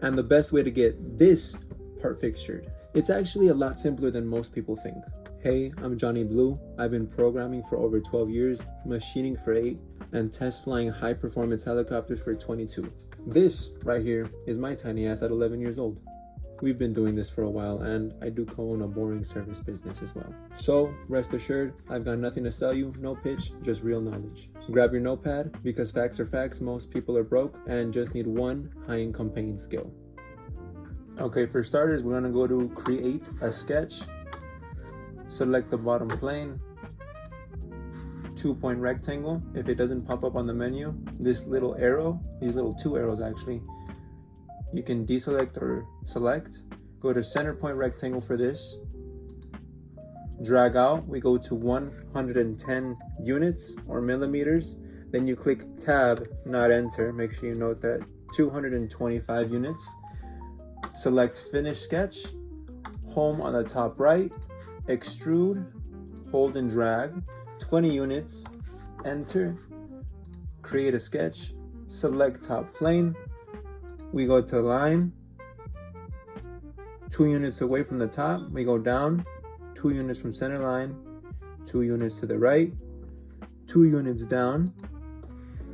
and the best way to get this part fixtured. It's actually a lot simpler than most people think. Hey, I'm Johnny Blue. I've been programming for over 12 years, machining for 8, and test flying high-performance helicopters for 22. This right here is my tiny ass at 11 years old. We've been doing this for a while, and I do co-own a boring service business as well. So rest assured, I've got nothing to sell you, no pitch, just real knowledge. Grab your notepad, because facts are facts, most people are broke and just need one high-income paying skill. Okay, for starters, we're gonna go to create a sketch. Select the bottom plane, 2-point rectangle. If it doesn't pop up on the menu, this little arrow, these little 2 arrows actually, you can deselect or select. Go to center point rectangle for this. Drag out, we go to 110 units or millimeters. Then you click tab, not enter. Make sure you note that 225 units. Select finish sketch, home on the top right, extrude, hold and drag, 20 units, enter, create a sketch, select top plane. We go to line, 2 units away from the top, we go down, 2 units from center line, 2 units to the right, 2 units down,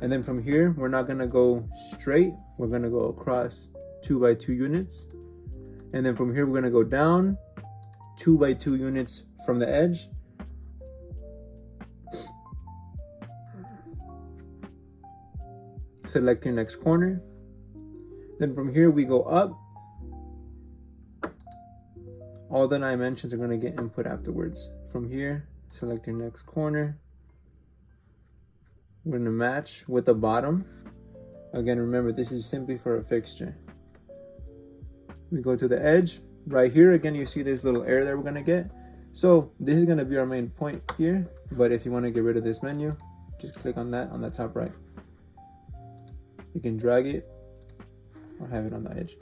and then from here, we're not gonna go straight, we're gonna go across 2 by 2 units, and then from here, we're gonna go down, 2 by 2 units from the edge, select your next corner. Then from here we go up. All the dimensions are going to get input afterwards. From here, select your next corner. We're going to match with the bottom. Again, remember, this is simply for a fixture. We go to the edge. Right here, again, you see this little area that we're going to get. So this is going to be our main point here. But if you want to get rid of this menu, just click on that on the top right. You can drag it or have it on the edge.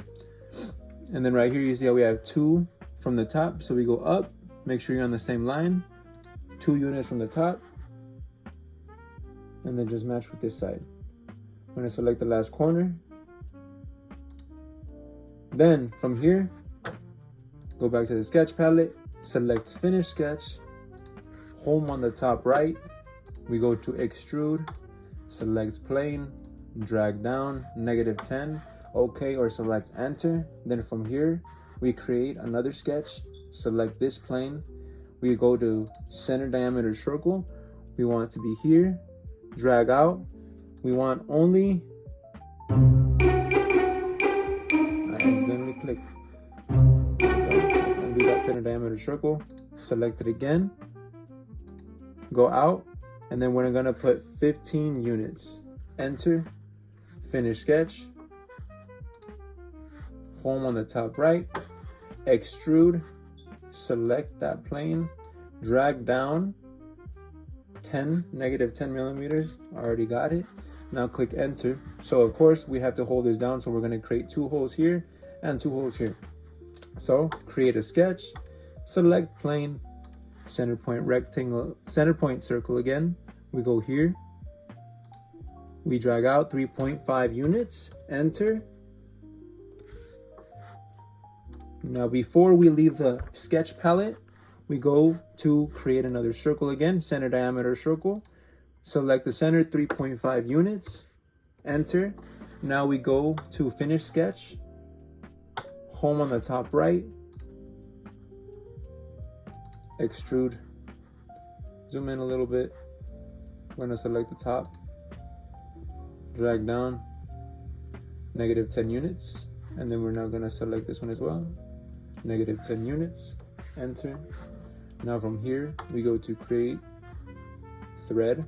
And then right here, you see how we have 2 from the top. So we go up, make sure you're on the same line, 2 units from the top, and then just match with this side. I'm gonna select the last corner. Then from here, go back to the sketch palette, select finish sketch, home on the top right, we go to extrude, select plane, drag down, -10, OK, or select enter. Then from here, we create another sketch, select this plane, we go to center diameter circle, we want it to be here, drag out, we want only, I accidentally clicked, let's undo that center diameter circle, select it again, go out, and then we're gonna put 15 units, enter, finish sketch, home on the top right, extrude, select that plane, drag down, -10 millimeters, I already got it. Now click enter. So of course we have to hold this down, so we're gonna create 2 holes here and 2 holes here. So create a sketch, select plane, center point rectangle, center point circle again, we go here, we drag out 3.5 units, enter. Now before we leave the sketch palette, we go to create another circle again, center diameter circle, select the center, 3.5 units, enter. Now we go to finish sketch, home on the top right, extrude, zoom in a little bit, we're gonna select the top, drag down, -10 units, and then we're now gonna select this one as well, -10 units, enter. Now from here, we go to create thread,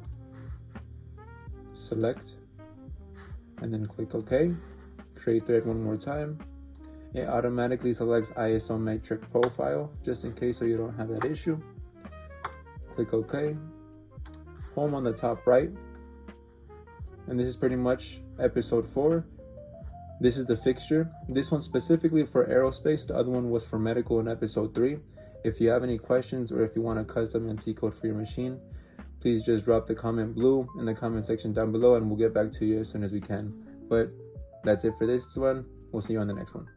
select, and then click OK. Create thread one more time. It automatically selects isometric profile, just in case so you don't have that issue. Click OK. Home on the top right. And this is pretty much episode 4. This is the fixture. This one specifically for aerospace. The other one was for medical in episode 3. If you have any questions or if you want a custom NC code for your machine, please just drop the comment blue in the comment section down below and we'll get back to you as soon as we can. But that's it for this one. We'll see you on the next one.